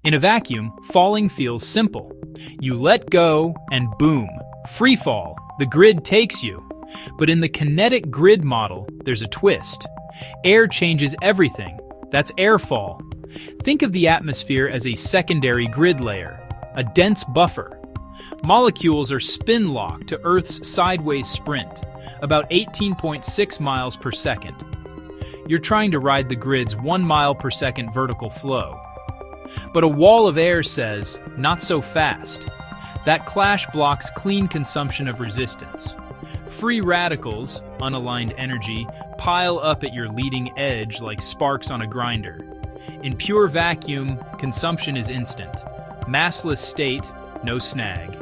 In a vacuum, falling feels simple. You let go and boom, free fall, the grid takes you. But in the kinetic grid model, there's a twist. Air changes everything. That's airfall. Think of the atmosphere as a secondary grid layer, a dense buffer. Molecules are spin-locked to Earth's sideways sprint, about 18.6 miles per second. You're trying to ride the grid's 1 mile per second vertical flow. But a wall of air says, not so fast. That clash blocks clean consumption of resistance. Free radicals, unaligned energy, pile up at your leading edge like sparks on a grinder. In pure vacuum, consumption is instant. Massless state, no snag.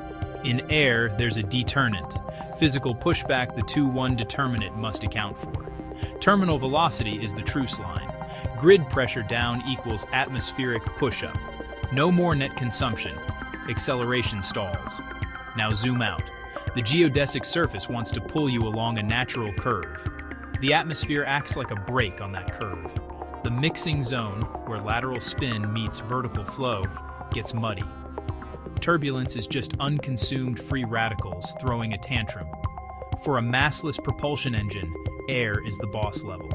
In air, there's a determinant. Physical pushback the 2-1 determinant must account for. Terminal velocity is the truce line. Grid pressure down equals atmospheric push-up. No more net consumption. Acceleration stalls. Now zoom out. The geodesic surface wants to pull you along a natural curve. The atmosphere acts like a brake on that curve. The mixing zone, where lateral spin meets vertical flow, gets muddy. Turbulence is just unconsumed free radicals throwing a tantrum. For a massless propulsion engine, air is the boss level.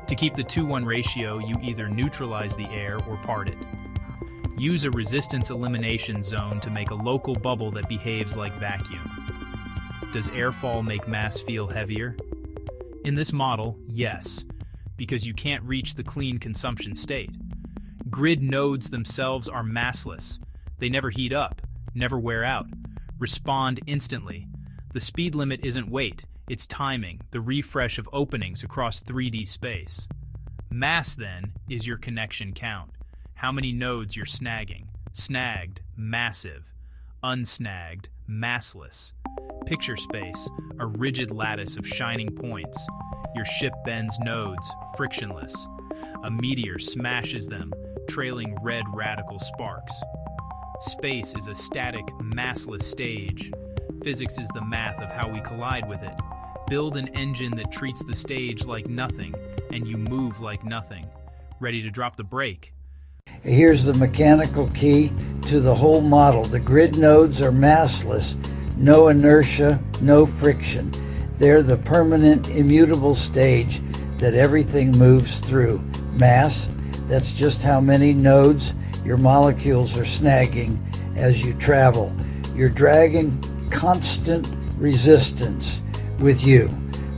To keep the 2-1 ratio, you either neutralize the air or part it. Use a resistance elimination zone to make a local bubble that behaves like vacuum. Does airfall make mass feel heavier? In this model, yes, because you can't reach the clean consumption state. Grid nodes themselves are massless. They never heat up, never wear out, respond instantly. The speed limit isn't weight, it's timing, the refresh of openings across 3D space. Mass, then, is your connection count. How many nodes you're snagging. Snagged, massive. Unsnagged, massless. Picture space, a rigid lattice of shining points. Your ship bends nodes, frictionless. A meteor smashes them, trailing red radical sparks. Space is a static, massless stage. Physics is the math of how we collide with it. Build an engine that treats the stage like nothing, and you move like nothing. Ready to drop the brake. Here's the mechanical key to the whole model. The grid nodes are massless, no inertia, no friction. They're the permanent, immutable stage that everything moves through. Mass, that's just how many nodes your molecules are snagging as you travel. You're dragging constant resistance with you.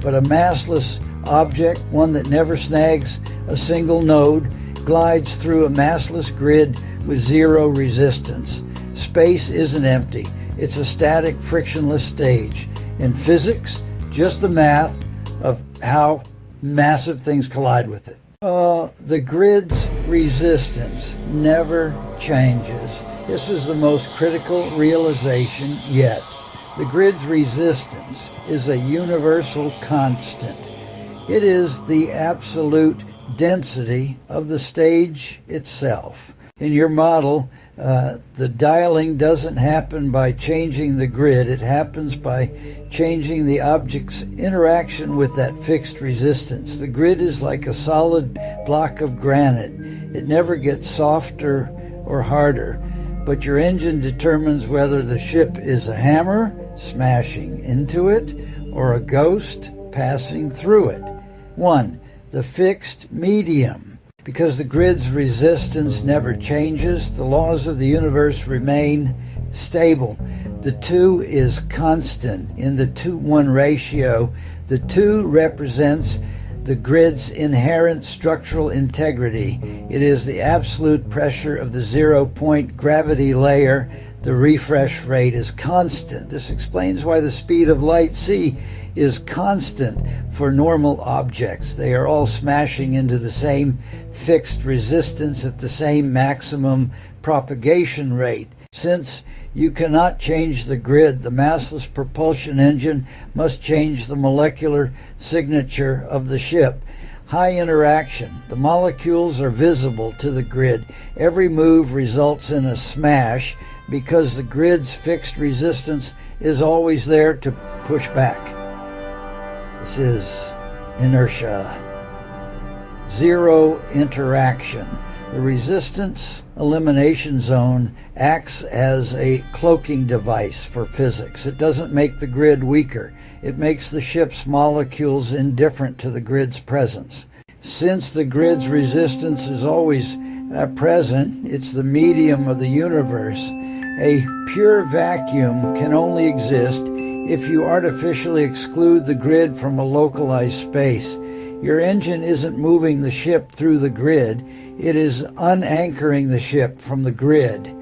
But a massless object, one that never snags a single node, glides through a massless grid with zero resistance. Space isn't empty. It's a static, frictionless stage. In physics, just the math of how massive things collide with it. The grid's resistance never changes. This is the most critical realization yet. The grid's resistance is a universal constant. It is the absolute density of the stage itself. In your model, the dialing doesn't happen by changing the grid. It happens by changing the object's interaction with that fixed resistance. The grid is like a solid block of granite. It never gets softer or harder, but your engine determines whether the ship is a hammer smashing into it or a ghost passing through it. 1. The fixed medium. Because the grid's resistance never changes, the laws of the universe remain stable. The 2 is constant. In the 2-1 ratio, the 2 represents the grid's inherent structural integrity. It is the absolute pressure of the 0-point gravity layer. The refresh rate is constant. This explains why the speed of light, c, is constant for normal objects. They are all smashing into the same fixed resistance at the same maximum propagation rate. Since you cannot change the grid, the massless propulsion engine must change the molecular signature of the ship. High interaction. The molecules are visible to the grid. Every move results in a smash because the grid's fixed resistance is always there to push back. This is inertia. Zero interaction. The resistance elimination zone acts as a cloaking device for physics. It doesn't make the grid weaker. It makes the ship's molecules indifferent to the grid's presence. Since the grid's resistance is always present, it's the medium of the universe. A pure vacuum can only exist if you artificially exclude the grid from a localized space. Your engine isn't moving the ship through the grid. It is unanchoring the ship from the grid.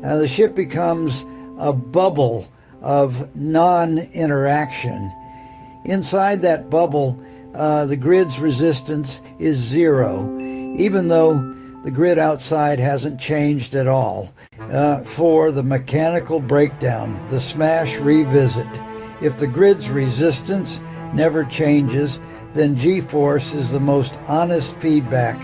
Now the ship becomes a bubble of non-interaction. Inside that bubble, the grid's resistance is zero, even though the grid outside hasn't changed at all. For the mechanical breakdown, the smash revisit, if the grid's resistance never changes, then G-force is the most honest feedback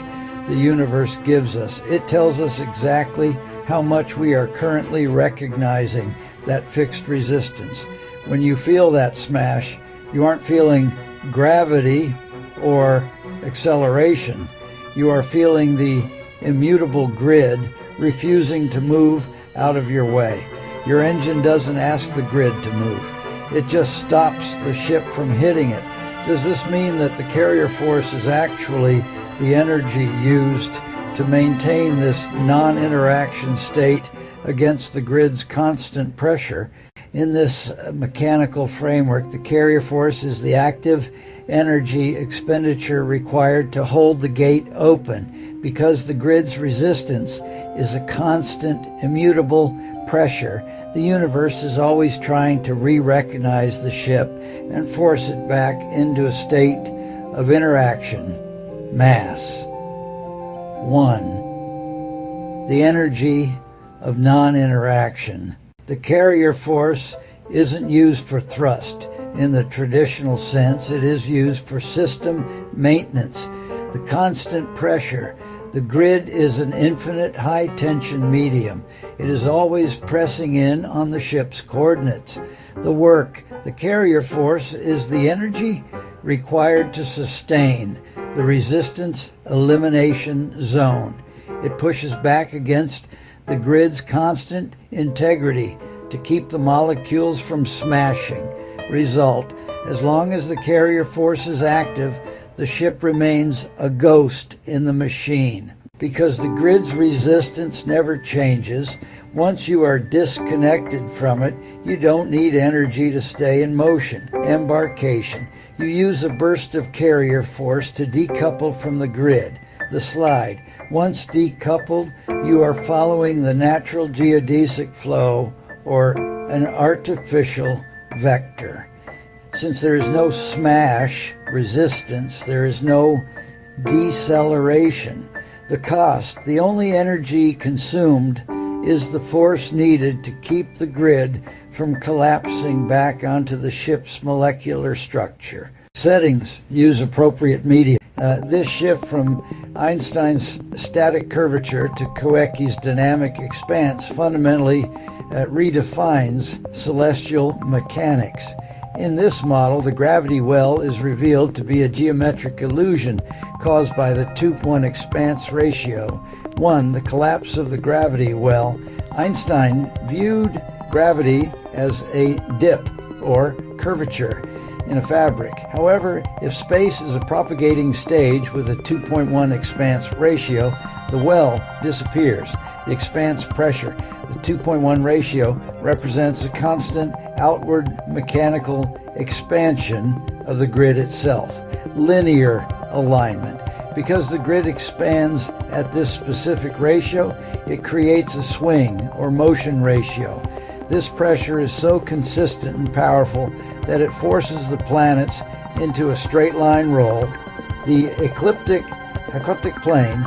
the universe gives us. It tells us exactly how much we are currently recognizing that fixed resistance. When you feel that smash, you aren't feeling gravity or acceleration. You are feeling the immutable grid refusing to move out of your way. Your engine doesn't ask the grid to move. It just stops the ship from hitting it. Does this mean that the carrier force is actually the energy used to maintain this non-interaction state against the grid's constant pressure? In this mechanical framework, the carrier force is the active energy expenditure required to hold the gate open. Because the grid's resistance is a constant, immutable pressure, the universe is always trying to re-recognize the ship and force it back into a state of interaction. Mass. 1. The energy of non-interaction. The carrier force isn't used for thrust in the traditional sense. It is used for system maintenance. The constant pressure. The grid is an infinite high-tension medium. It is always pressing in on the ship's coordinates. The work, the carrier force, is the energy required to sustain the resistance elimination zone. It pushes back against the grid's constant integrity to keep the molecules from smashing. Result, as long as the carrier force is active, the ship remains a ghost in the machine. Because the grid's resistance never changes, once you are disconnected from it, you don't need energy to stay in motion. Embarkation. You use a burst of carrier force to decouple from the grid. The slide. Once decoupled, you are following the natural geodesic flow or an artificial vector. Since there is no smash resistance, there is no deceleration. The cost, the only energy consumed, is the force needed to keep the grid from collapsing back onto the ship's molecular structure. Settings, use appropriate media. This shift from Einstein's static curvature to Koecki's dynamic expanse fundamentally redefines celestial mechanics. In this model, the gravity well is revealed to be a geometric illusion caused by the 2-1 expanse ratio. 1. The collapse of the gravity well. Einstein viewed gravity as a dip or curvature in a fabric. However, if space is a propagating stage with a 2.1 expanse ratio, the well disappears. The expanse pressure, the 2.1 ratio, represents a constant outward mechanical expansion of the grid itself. Linear alignment. Because the grid expands at this specific ratio, it creates a swing or motion ratio. This pressure is so consistent and powerful that it forces the planets into a straight line roll, the ecliptic plane,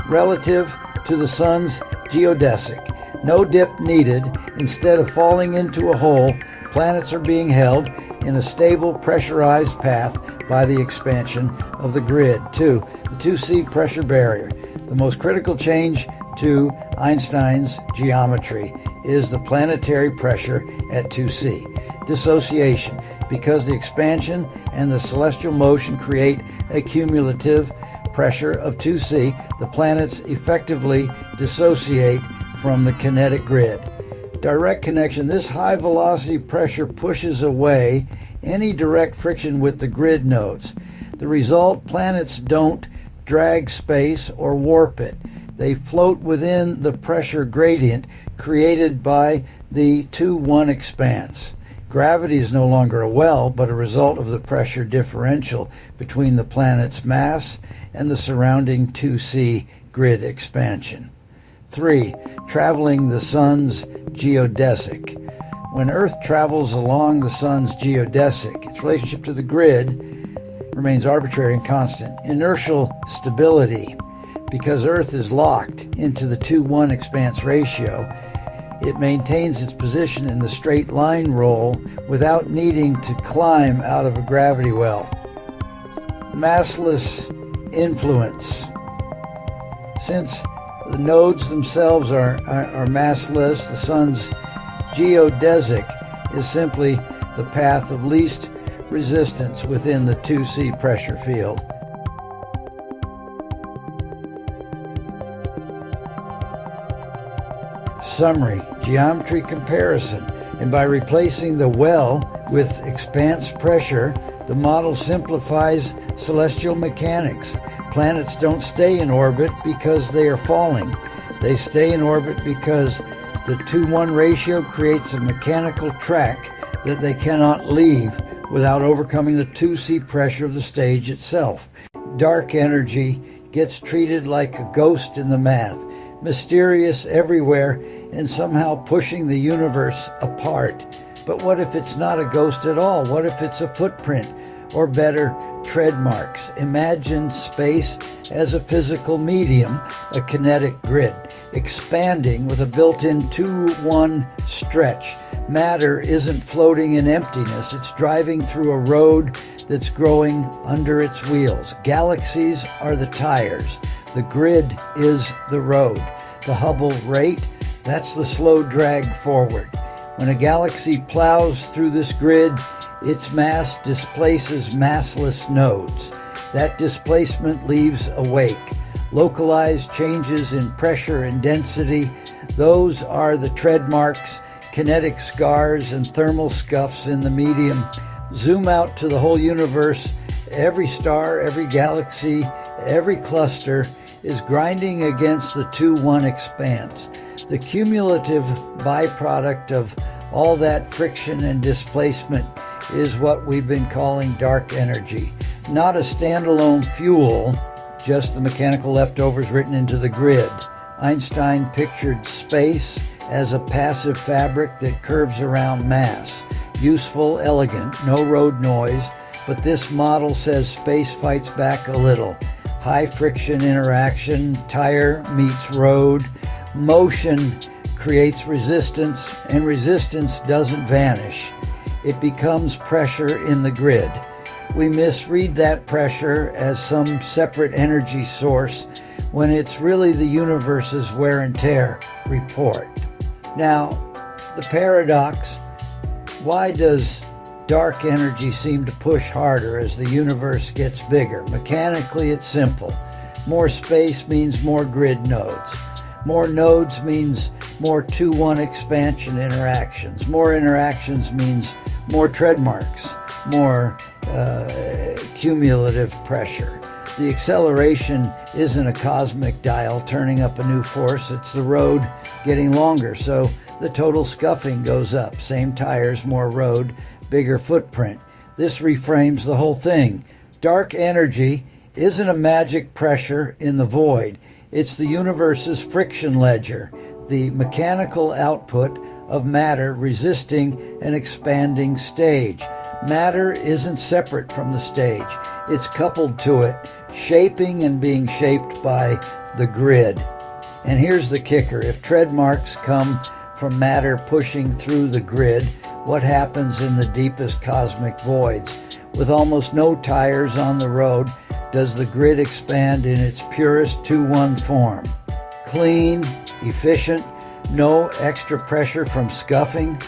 relative to the sun's geodesic. No dip needed. Instead of falling into a hole, planets are being held in a stable, pressurized path by the expansion of the grid. 2. The 2C pressure barrier. The most critical change to Einstein's geometry is the planetary pressure at 2C. Dissociation. Because the expansion and the celestial motion create a cumulative pressure of 2C, The planets effectively dissociate from the kinetic grid. Direct connection. This high velocity pressure pushes away any direct friction with the grid nodes. The result, planets don't drag space or warp it. They float within the pressure gradient created by the 2-1 expanse. Gravity is no longer a well, but a result of the pressure differential between the planet's mass and the surrounding 2C grid expansion. 3. Traveling the sun's geodesic. When Earth travels along the sun's geodesic, its relationship to the grid remains arbitrary and constant. Inertial stability. Because Earth is locked into the 2-1 expanse ratio, it maintains its position in the straight line roll without needing to climb out of a gravity well. Massless influence. Since the nodes themselves are massless, the sun's geodesic is simply the path of least resistance within the 2C pressure field. Summary, geometry comparison, and by replacing the well with expanse pressure, the model simplifies celestial mechanics. Planets don't stay in orbit because they are falling. They stay in orbit because the 2-1 ratio creates a mechanical track that they cannot leave without overcoming the 2C pressure of the stage itself. Dark energy gets treated like a ghost in the math, mysterious everywhere and somehow pushing the universe apart. But what if it's not a ghost at all? What if it's a footprint, or better, tread marks? Imagine space as a physical medium, a kinetic grid, expanding with a built-in 2-1 stretch. Matter isn't floating in emptiness, it's driving through a road that's growing under its wheels. Galaxies are the tires. The grid is the road. The Hubble rate, that's the slow drag forward. When a galaxy plows through this grid, its mass displaces massless nodes. That displacement leaves a wake. Localized changes in pressure and density, those are the tread marks, kinetic scars, and thermal scuffs in the medium. Zoom out to the whole universe. Every star, every galaxy, every cluster is grinding against the 2-1 expanse. The cumulative byproduct of all that friction and displacement is what we've been calling dark energy. Not a standalone fuel, just the mechanical leftovers written into the grid. Einstein pictured space as a passive fabric that curves around mass. Useful, elegant, no road noise, but this model says space fights back a little. High friction interaction, tire meets road, motion creates resistance, and resistance doesn't vanish. It becomes pressure in the grid. We misread that pressure as some separate energy source when it's really the universe's wear and tear report. Now, the paradox, why does dark energy seem to push harder as the universe gets bigger? Mechanically, it's simple. More space means more grid nodes. More nodes means more 2-1 expansion interactions. More interactions means more tread marks, more cumulative pressure. The acceleration isn't a cosmic dial turning up a new force, it's the road getting longer, so the total scuffing goes up. Same tires, more road, bigger footprint. This reframes the whole thing. Dark energy isn't a magic pressure in the void. It's the universe's friction ledger, the mechanical output of matter resisting an expanding stage. Matter isn't separate from the stage. It's coupled to it, shaping and being shaped by the grid. And here's the kicker. If tread marks come from matter pushing through the grid, what happens in the deepest cosmic voids? With almost no tires on the road, does the grid expand in its purest 2-1 form? Clean, efficient, no extra pressure from scuffing?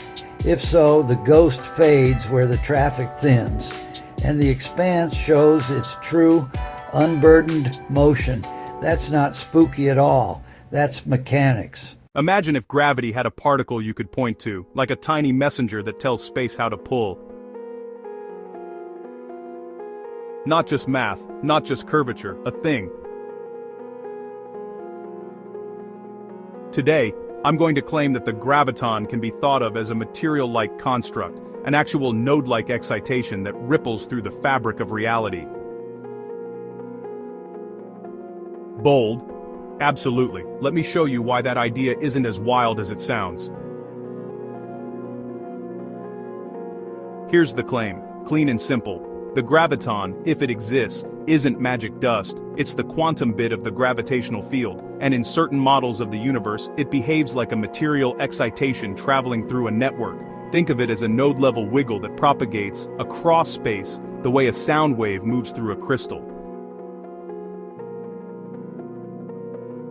If so, the ghost fades where the traffic thins, and the expanse shows its true, unburdened motion. That's not spooky at all. That's mechanics. Imagine if gravity had a particle you could point to, like a tiny messenger that tells space how to pull. Not just math, not just curvature, a thing. Today, I'm going to claim that the graviton can be thought of as a material-like construct, an actual node-like excitation that ripples through the fabric of reality. Bold? Absolutely. Let me show you why that idea isn't as wild as it sounds. Here's the claim, clean and simple. The graviton, if it exists, isn't magic dust, it's the quantum bit of the gravitational field, and in certain models of the universe, it behaves like a material excitation traveling through a network. Think of it as a node-level wiggle that propagates across space the way a sound wave moves through a crystal.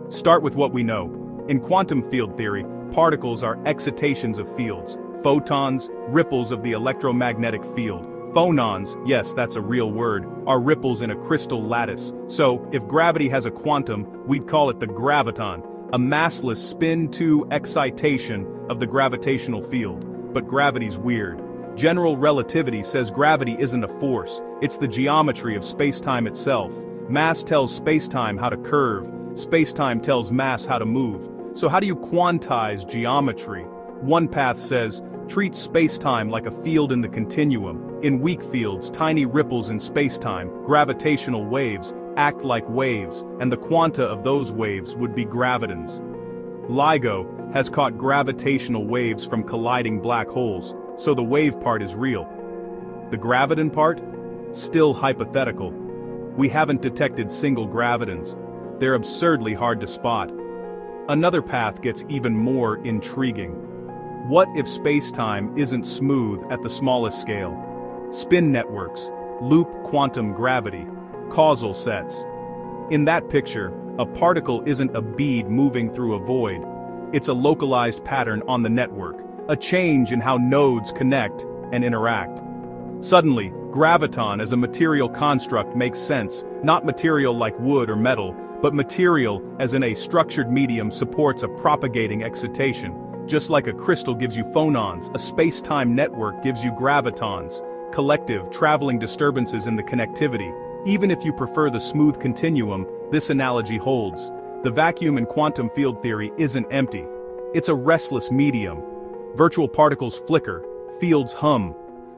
Start with what we know. In quantum field theory, particles are excitations of fields. Photons, ripples of the electromagnetic field. Phonons, yes, that's a real word, are ripples in a crystal lattice. So, if gravity has a quantum, we'd call it the graviton, a massless spin-2 excitation of the gravitational field. But gravity's weird. General relativity says gravity isn't a force, it's the geometry of space-time itself. Mass tells space-time how to curve, space-time tells mass how to move. So how do you quantize geometry? One path says, treat space-time like a field in the continuum. In weak fields, tiny ripples in space-time, gravitational waves, act like waves, and the quanta of those waves would be gravitons. LIGO has caught gravitational waves from colliding black holes, so the wave part is real. The graviton part? Still hypothetical. We haven't detected single gravitons. They're absurdly hard to spot. Another path gets even more intriguing. What if space-time isn't smooth at the smallest scale? Spin networks, loop quantum gravity, causal sets. In that picture, a particle isn't a bead moving through a void. It's a localized pattern on the network, a change in how nodes connect and interact. Suddenly, graviton as a material construct makes sense, not material like wood or metal, but material as in a structured medium supports a propagating excitation. Just like a crystal gives you phonons, a space-time network gives you gravitons, collective, traveling disturbances in the connectivity. Even if you prefer the smooth continuum, this analogy holds. The vacuum in quantum field theory isn't empty. It's a restless medium. Virtual particles flicker, fields hum.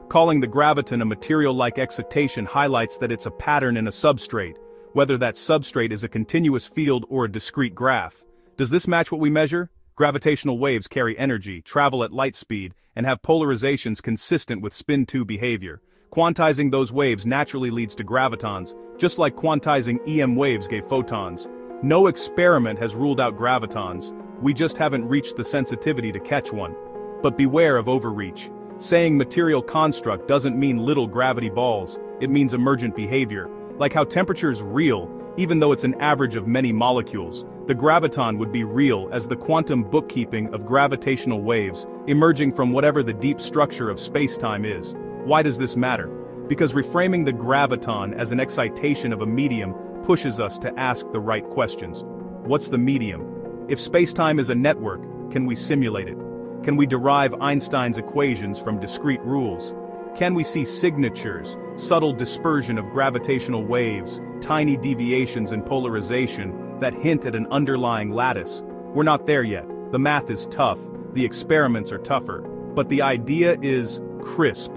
Calling the graviton a material-like excitation highlights that it's a pattern in a substrate, whether that substrate is a continuous field or a discrete graph. Does this match what we measure? Gravitational waves carry energy, travel at light speed, and have polarizations consistent with spin-2 behavior. Quantizing those waves naturally leads to gravitons, just like quantizing EM waves gave photons. No experiment has ruled out gravitons, we just haven't reached the sensitivity to catch one. But beware of overreach. Saying material construct doesn't mean little gravity balls, it means emergent behavior. Like how temperature is real, even though it's an average of many molecules, the graviton would be real as the quantum bookkeeping of gravitational waves emerging from whatever the deep structure of space-time is. Why does this matter? Because reframing the graviton as an excitation of a medium pushes us to ask the right questions. What's the medium? If space-time is a network, can we simulate it? Can we derive Einstein's equations from discrete rules? Can we see signatures, subtle dispersion of gravitational waves, tiny deviations in polarization that hint at an underlying lattice? We're not there yet. The math is tough, the experiments are tougher, but the idea is crisp.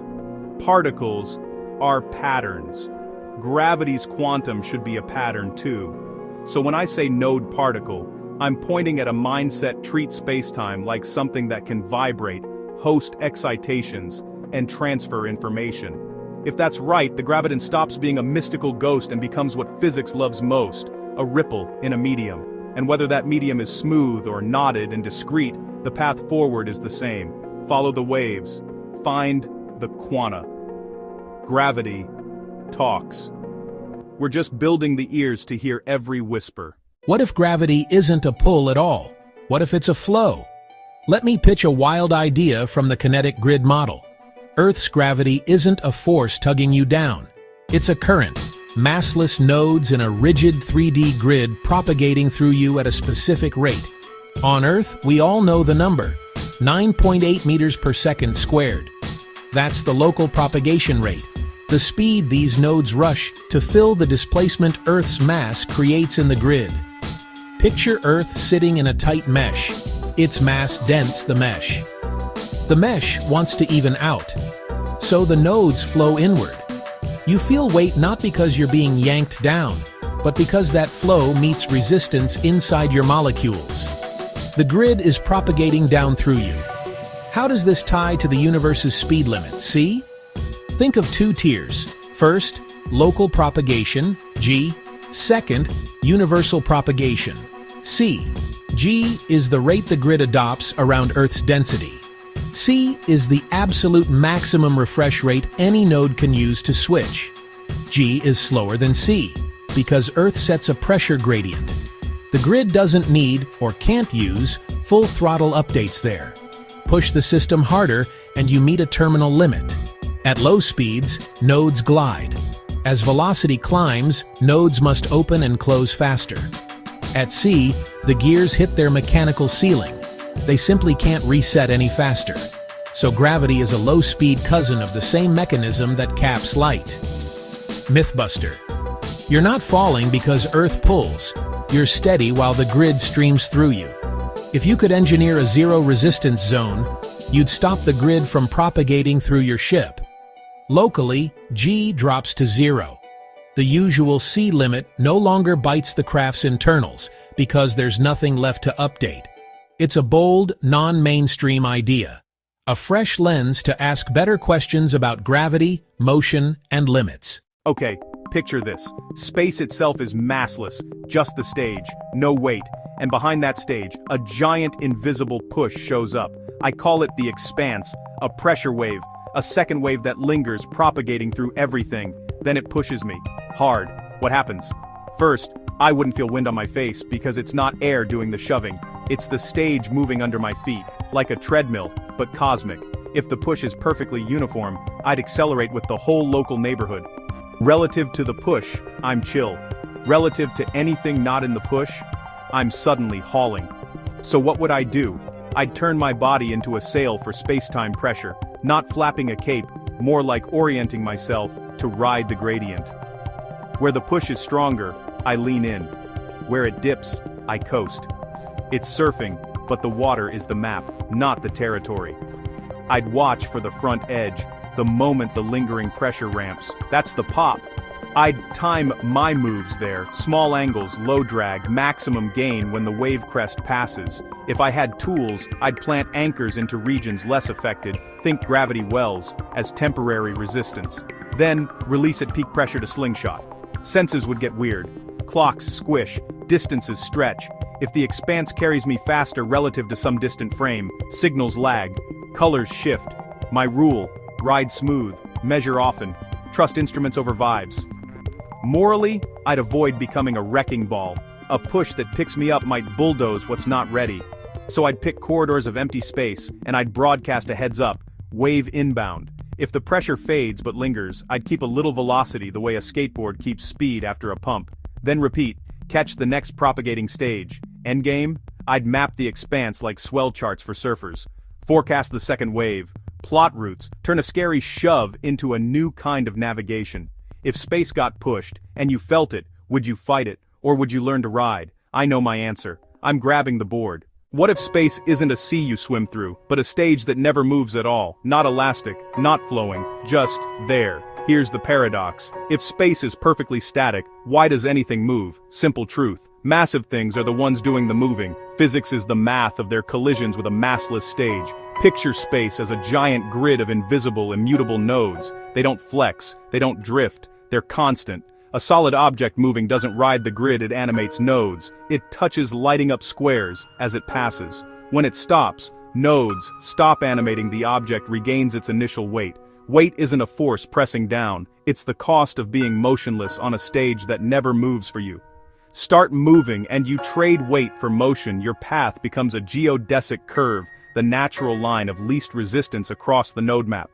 Particles are patterns. Gravity's quantum should be a pattern too. So when I say node particle, I'm pointing at a mindset treat spacetime like something that can vibrate, host excitations, and transfer information. If that's right, the graviton stops being a mystical ghost and becomes what physics loves most, a ripple in a medium. And whether that medium is smooth or knotted and discrete, the path forward is the same. Follow the waves. Find the quanta. Gravity talks. We're just building the ears to hear every whisper. What if gravity isn't a pull at all? What if it's a flow? Let me pitch a wild idea from the kinetic grid model. Earth's gravity isn't a force tugging you down. It's a current. massless nodes in a rigid 3D grid propagating through you at a specific rate. On Earth, we all know the number, 9.8 meters per second squared. That's the local propagation rate, the speed these nodes rush to fill the displacement Earth's mass creates in the grid. Picture Earth sitting in a tight mesh. Its mass dents the mesh. The mesh wants to even out, so the nodes flow inward. You feel weight not because you're being yanked down, but because that flow meets resistance inside your molecules. The grid is propagating down through you. How does this tie to the universe's speed limit? See? Think of two tiers. First, local propagation, g. Second, universal propagation, c. G is the rate the grid adopts around Earth's density. C is the absolute maximum refresh rate any node can use to switch. G is slower than C, because Earth sets a pressure gradient. The grid doesn't need, or can't use, full throttle updates there. Push the system harder and you meet a terminal limit. At low speeds, nodes glide. As velocity climbs, nodes must open and close faster. At C, the gears hit their mechanical ceiling. They simply can't reset any faster. So gravity is a low-speed cousin of the same mechanism that caps light. Mythbuster. You're not falling because Earth pulls. You're steady while the grid streams through you. If you could engineer a zero-resistance zone, you'd stop the grid from propagating through your ship. Locally, G drops to 0. The usual C limit no longer bites the craft's internals because there's nothing left to update. It's a bold, non-mainstream idea. A fresh lens to ask better questions about gravity, motion, and limits. Okay, picture this. Space itself is massless, just the stage, no weight. And behind that stage, a giant invisible push shows up. I call it the expanse, a pressure wave, a second wave that lingers, propagating through everything. Then it pushes me. Hard. What happens? First, I wouldn't feel wind on my face because it's not air doing the shoving. It's the stage moving under my feet, like a treadmill, but cosmic. If the push is perfectly uniform, I'd accelerate with the whole local neighborhood. Relative to the push, I'm chill. Relative to anything not in the push, I'm suddenly hauling. So what would I do? I'd turn my body into a sail for space-time pressure, not flapping a cape, more like orienting myself to ride the gradient. Where the push is stronger, I lean in. Where it dips, I coast. It's surfing, but the water is the map, not the territory. I'd watch for the front edge, the moment the lingering pressure ramps. That's the pop. I'd time my moves there, small angles, low drag, maximum gain when the wave crest passes. If I had tools, I'd plant anchors into regions less affected, think gravity wells, as temporary resistance. Then, release at peak pressure to slingshot. Senses would get weird. Clocks squish, distances stretch. If the expanse carries me faster relative to some distant frame, signals lag, colors shift. My rule, ride smooth, measure often, trust instruments over vibes. Morally, I'd avoid becoming a wrecking ball. A push that picks me up might bulldoze what's not ready. So I'd pick corridors of empty space, and I'd broadcast a heads up, wave inbound. If the pressure fades but lingers, I'd keep a little velocity the way a skateboard keeps speed after a pump. Then repeat, catch the next propagating stage. Endgame? I'd map the expanse like swell charts for surfers. Forecast the second wave. Plot routes, turn a scary shove into a new kind of navigation. If space got pushed, and you felt it, would you fight it, or would you learn to ride? I know my answer. I'm grabbing the board. What if space isn't a sea you swim through, but a stage that never moves at all, not elastic, not flowing, just there? Here's the paradox. If space is perfectly static, why does anything move? Simple truth. Massive things are the ones doing the moving. Physics is the math of their collisions with a massless stage. Picture space as a giant grid of invisible, immutable nodes. They don't flex, they don't drift, they're constant. A solid object moving doesn't ride the grid, it animates nodes. It touches lighting up squares as it passes. When it stops, nodes stop animating, the object regains its initial weight. Weight isn't a force pressing down, it's the cost of being motionless on a stage that never moves for you. Start moving and you trade weight for motion, your path becomes a geodesic curve, the natural line of least resistance across the node map.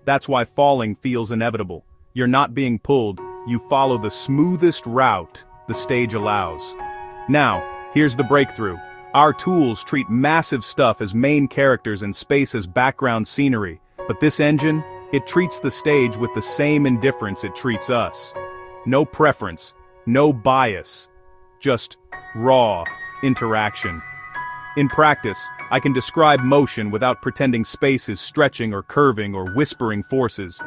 That's why falling feels inevitable. You're not being pulled, you follow the smoothest route the stage allows. Now, here's the breakthrough. Our tools treat massive stuff as main characters and space as background scenery, but this engine, it treats the stage with the same indifference it treats us. No preference, no bias, just raw interaction. In practice, I can describe motion without pretending space is stretching or curving or whispering forces.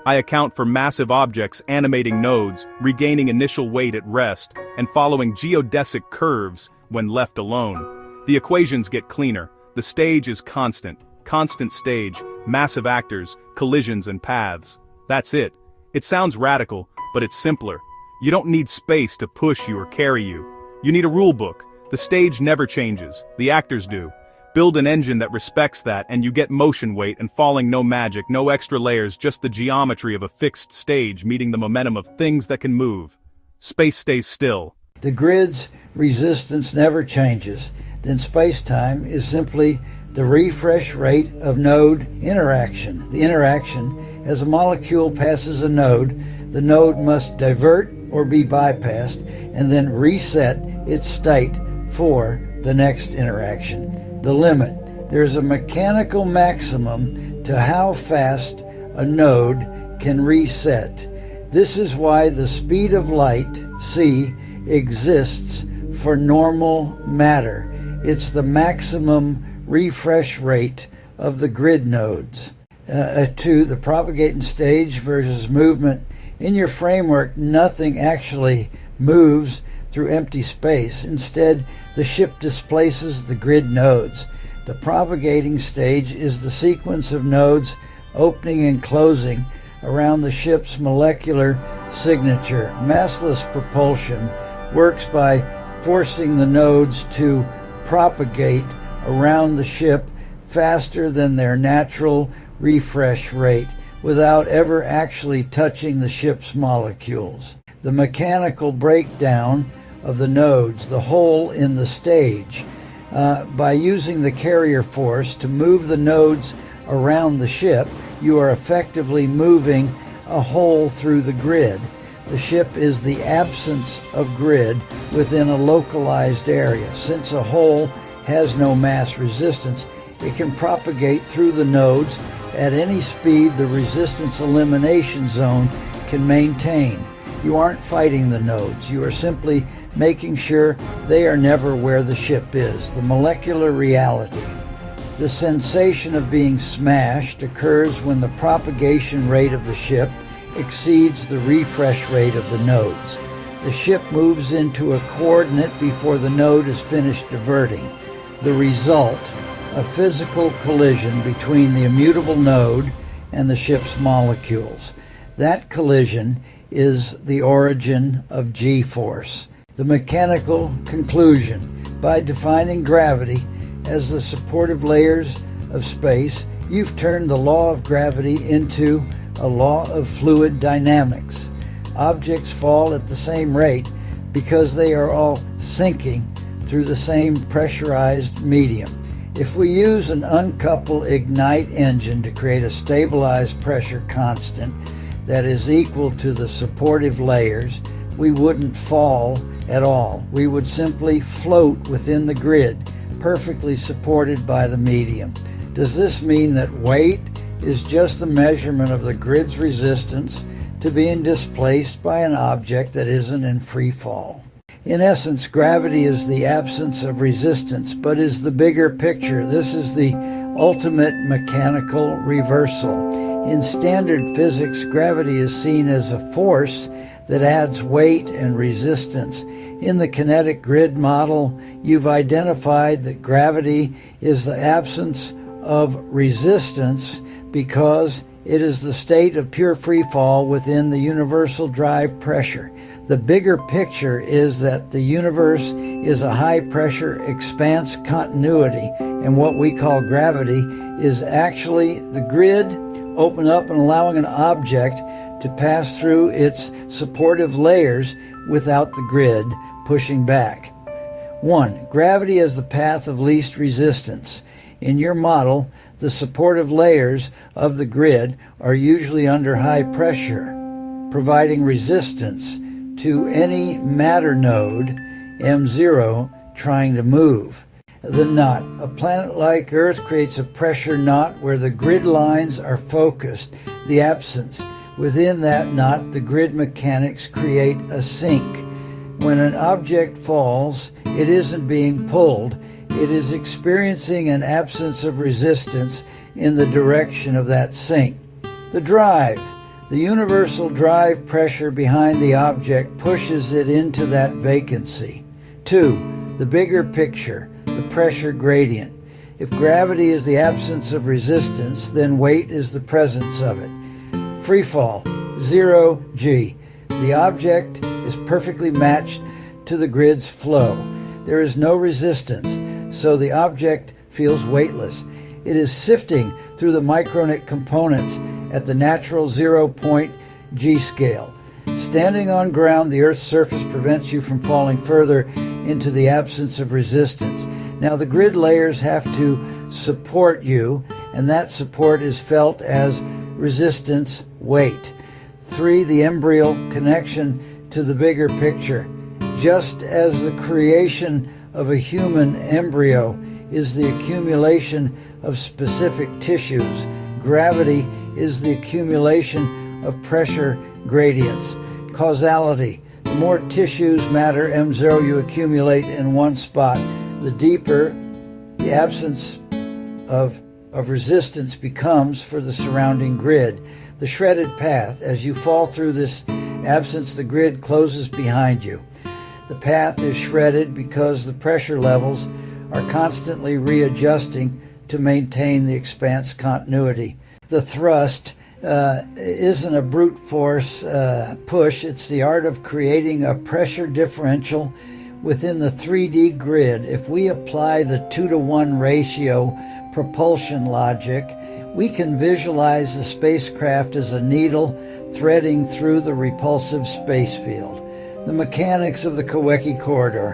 I account for massive objects animating nodes, regaining initial weight at rest, and following geodesic curves when left alone. The equations get cleaner. The stage is constant stage, massive actors, collisions and paths. That's it. It sounds radical, but it's simpler. You don't need space to push you or carry you. You need a rule book. The stage never changes, the actors do. Build an engine that respects that and you get motion weight and falling, no magic, no extra layers, just the geometry of a fixed stage meeting the momentum of things that can move. Space stays still. The grid's resistance never changes. Then space-time is simply the refresh rate of node interaction. The interaction, as a molecule passes a node, the node must divert or be bypassed and then reset its state for the next interaction. The limit. There's a mechanical maximum to how fast a node can reset. This is why the speed of light, c, exists for normal matter. It's the maximum refresh rate of the grid nodes. To the propagating stage versus movement. In your framework, nothing actually moves through empty space. Instead, the ship displaces the grid nodes. The propagating stage is the sequence of nodes opening and closing around the ship's molecular signature. Massless propulsion works by forcing the nodes to propagate around the ship faster than their natural refresh rate without ever actually touching the ship's molecules. The mechanical breakdown of the nodes, the hole in the stage, by using the carrier force to move the nodes around the ship, you are effectively moving a hole through the grid. The ship is the absence of grid within a localized area. Since a hole has no mass resistance, it can propagate through the nodes at any speed the resistance elimination zone can maintain. You aren't fighting the nodes. You are simply making sure they are never where the ship is. The molecular reality. The sensation of being smashed occurs when the propagation rate of the ship exceeds the refresh rate of the nodes. The ship moves into a coordinate before the node is finished diverting. The result, a physical collision between the immutable node and the ship's molecules. That collision is the origin of G-force. The mechanical conclusion. By defining gravity as the supportive layers of space, you've turned the law of gravity into a law of fluid dynamics. Objects fall at the same rate because they are all sinking through the same pressurized medium. If we use an uncoupled ignite engine to create a stabilized pressure constant that is equal to the supportive layers, we wouldn't fall at all. We would simply float within the grid, perfectly supported by the medium. Does this mean that weight is just a measurement of the grid's resistance to being displaced by an object that isn't in free fall? In essence, gravity is the absence of resistance, but is the bigger picture. This is the ultimate mechanical reversal. In standard physics, gravity is seen as a force that adds weight and resistance. In the kinetic grid model, you've identified that gravity is the absence of resistance because it is the state of pure free fall within the universal drive pressure. The bigger picture is that the universe is a high-pressure expanse continuity, and what we call gravity is actually the grid open up and allowing an object to pass through its supportive layers without the grid pushing back. 1. Gravity is the path of least resistance. In your model, the supportive layers of the grid are usually under high pressure. providing resistance to any matter node, M0, trying to move. The knot. A planet like Earth creates a pressure knot where the grid lines are focused, the absence. Within that knot, the grid mechanics create a sink. When an object falls, it isn't being pulled. It is experiencing an absence of resistance in the direction of that sink. The drive. The universal drive pressure behind the object pushes it into that vacancy. 2. The bigger picture, the pressure gradient. If gravity is the absence of resistance, then weight is the presence of it. Free fall, 0g. The object is perfectly matched to the grid's flow. There is no resistance, so the object feels weightless. It is sifting through the micronit components at the natural 0-point G scale. Standing on ground, the Earth's surface prevents you from falling further into the absence of resistance. Now the grid layers have to support you, and that support is felt as resistance weight. 3. The embryo connection to the bigger picture. Just as the creation of a human embryo is the accumulation of specific tissues, gravity is the accumulation of pressure gradients. Causality. The more tissues, matter, M0, you accumulate in one spot, the deeper the absence of resistance becomes for the surrounding grid. The shredded path. As you fall through this absence, the grid closes behind you. The path is shredded because the pressure levels are constantly readjusting to maintain the expanse continuity. The thrust isn't a brute force push. It's the art of creating a pressure differential within the 3D grid. If we apply the 2-to-1 ratio propulsion logic, we can visualize the spacecraft as a needle threading through the repulsive space field. The mechanics of the Kawecki corridor.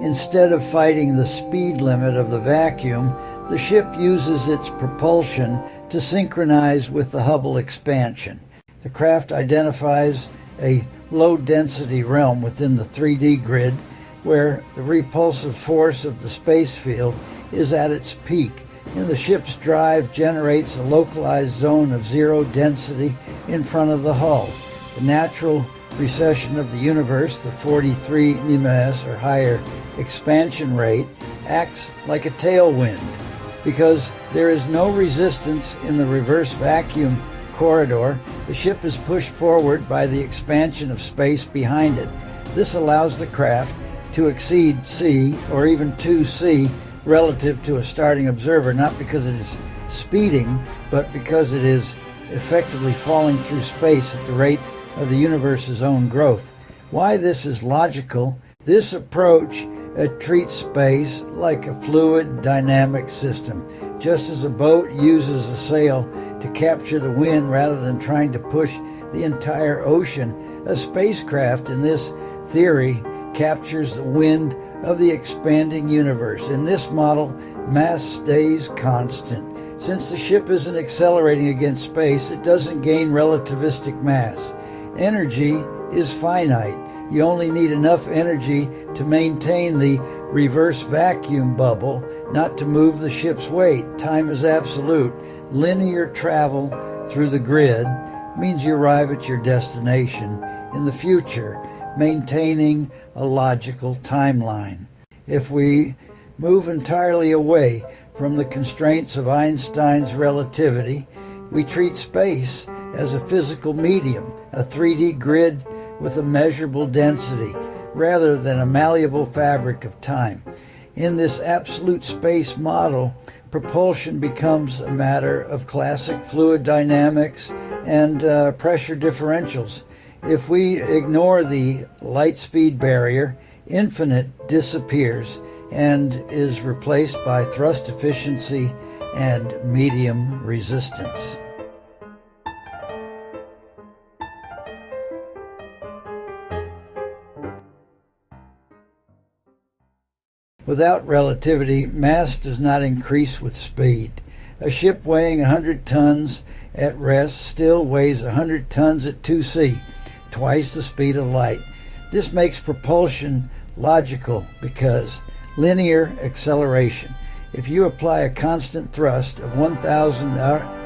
Instead of fighting the speed limit of the vacuum, the ship uses its propulsion to synchronize with the Hubble expansion. The craft identifies a low-density realm within the 3D grid where the repulsive force of the space field is at its peak, and the ship's drive generates a localized zone of zero density in front of the hull. The natural precession of the universe, the 43 ms or higher expansion rate, acts like a tailwind. Because there is no resistance in the reverse vacuum corridor, the ship is pushed forward by the expansion of space behind it. This allows the craft to exceed c, or even 2c, relative to a starting observer, not because it is speeding, but because it is effectively falling through space at the rate of the universe's own growth. Why this is logical? This approach treats space like a fluid dynamic system. Just as a boat uses a sail to capture the wind rather than trying to push the entire ocean, a spacecraft in this theory captures the wind of the expanding universe. In this model, mass stays constant. Since the ship isn't accelerating against space, it doesn't gain relativistic mass. Energy is finite. You only need enough energy to maintain the reverse vacuum bubble, not to move the ship's weight. Time is absolute. Linear travel through the grid means you arrive at your destination in the future, maintaining a logical timeline. If we move entirely away from the constraints of Einstein's relativity, we treat space as a physical medium, a 3D grid with a measurable density, rather than a malleable fabric of time. In this absolute space model, propulsion becomes a matter of classic fluid dynamics and pressure differentials. If we ignore the light speed barrier, infinite disappears and is replaced by thrust efficiency and medium resistance. Without relativity, mass does not increase with speed. A ship weighing 100 tons at rest still weighs 100 tons at 2c. twice the speed of light. This makes propulsion logical because linear acceleration. If you apply a constant thrust of 1,000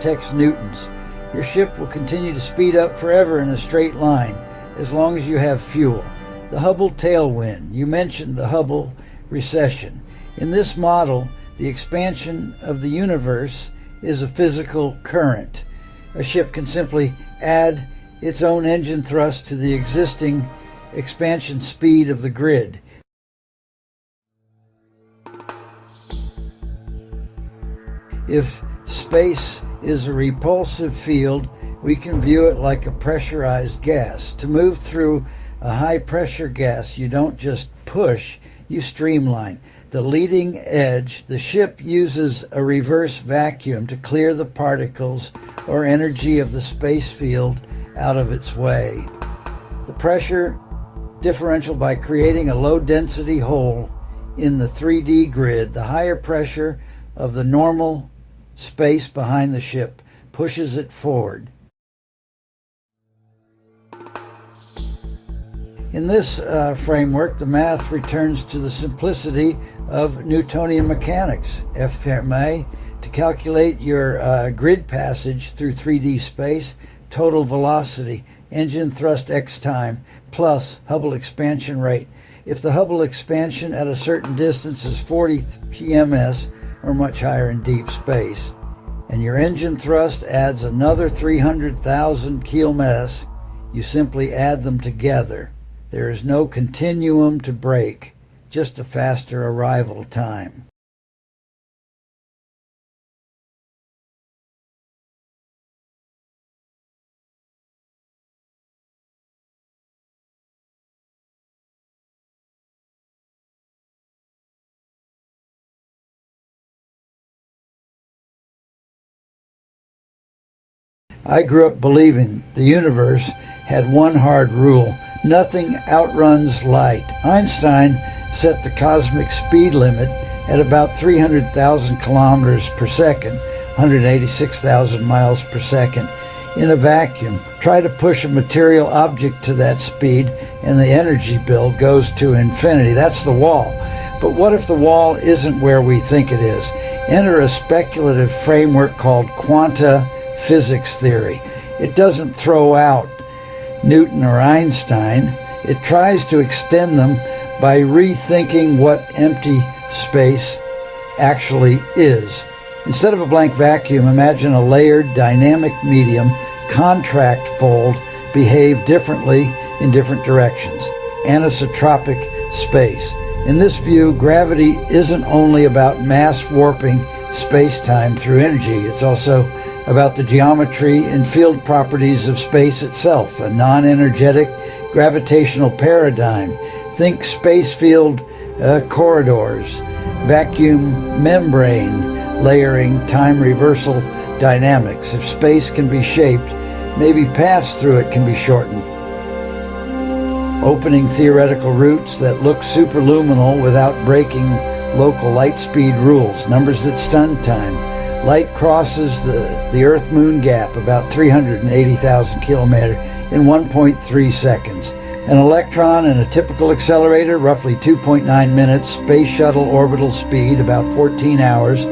Tex newtons, your ship will continue to speed up forever in a straight line as long as you have fuel. The Hubble tailwind. You mentioned the Hubble recession. In this model, the expansion of the universe is a physical current. A ship can simply add its own engine thrust to the existing expansion speed of the grid. If space is a repulsive field, we can view it like a pressurized gas. To move through a high-pressure gas, you don't just push, you streamline. The leading edge, the ship uses a reverse vacuum to clear the particles or energy of the space field out of its way. The pressure differential by creating a low-density hole in the 3D grid, the higher pressure of the normal space behind the ship pushes it forward. In this framework, the math returns to the simplicity of Newtonian mechanics. F Fermat, to calculate your grid passage through 3D space, total velocity, engine thrust x time, plus Hubble expansion rate. If the Hubble expansion at a certain distance is 40 pms, or much higher in deep space, and your engine thrust adds another 300,000 kms, you simply add them together. There is no continuum to break, just a faster arrival time. I grew up believing the universe had one hard rule: nothing outruns light. Einstein set the cosmic speed limit at about 300,000 kilometers per second, 186,000 miles per second, in a vacuum. Try to push a material object to that speed and the energy bill goes to infinity. That's the wall. But what if the wall isn't where we think it is? Enter a speculative framework called quantum physics theory. It doesn't throw out Newton or Einstein. It tries to extend them by rethinking what empty space actually is. Instead of a blank vacuum, imagine a layered dynamic medium. Contract fold behave differently in different directions. Anisotropic space. In this view, gravity isn't only about mass warping space-time through energy. It's also about the geometry and field properties of space itself, a non-energetic gravitational paradigm. Think space field corridors, vacuum membrane layering, time reversal dynamics. If space can be shaped, maybe paths through it can be shortened. Opening theoretical routes that look superluminal without breaking local light speed rules, numbers that stun time. Light crosses the Earth-Moon gap, about 380,000 kilometers, in 1.3 seconds. An electron in a typical accelerator, roughly 2.9 minutes. Space shuttle orbital speed, about 14 hours.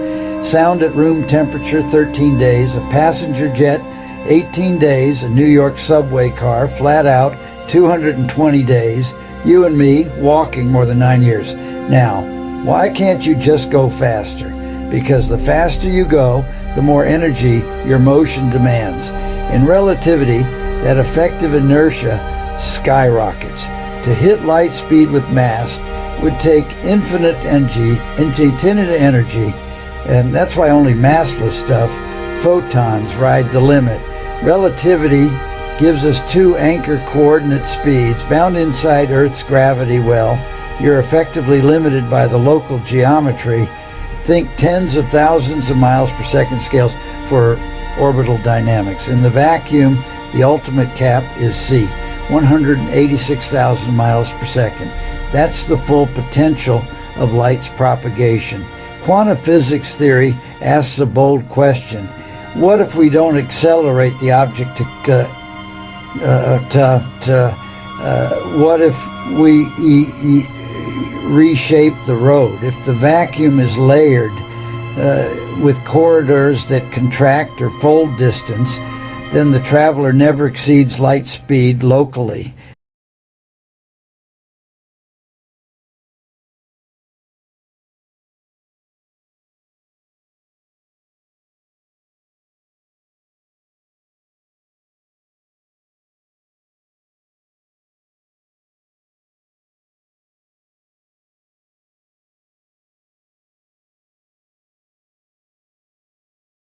Sound at room temperature, 13 days. A passenger jet, 18 days. A New York subway car, flat out, 220 days. You and me, walking more than 9 years. Now, why can't you just go faster? Because the faster you go, the more energy your motion demands. In relativity, that effective inertia skyrockets. To hit light speed with mass would take infinite energy, and that's why only massless stuff, photons, ride the limit. Relativity gives us two anchor coordinate speeds bound inside Earth's gravity well. You're effectively limited by the local geometry. Think tens of thousands of miles per second scales for orbital dynamics. In the vacuum, the ultimate cap is c, 186,000 miles per second. That's the full potential of light's propagation. Quantum physics theory asks a bold question. What if we don't accelerate the object to what if we reshape the road? If the vacuum is layered with corridors that contract or fold distance, then the traveler never exceeds light speed locally.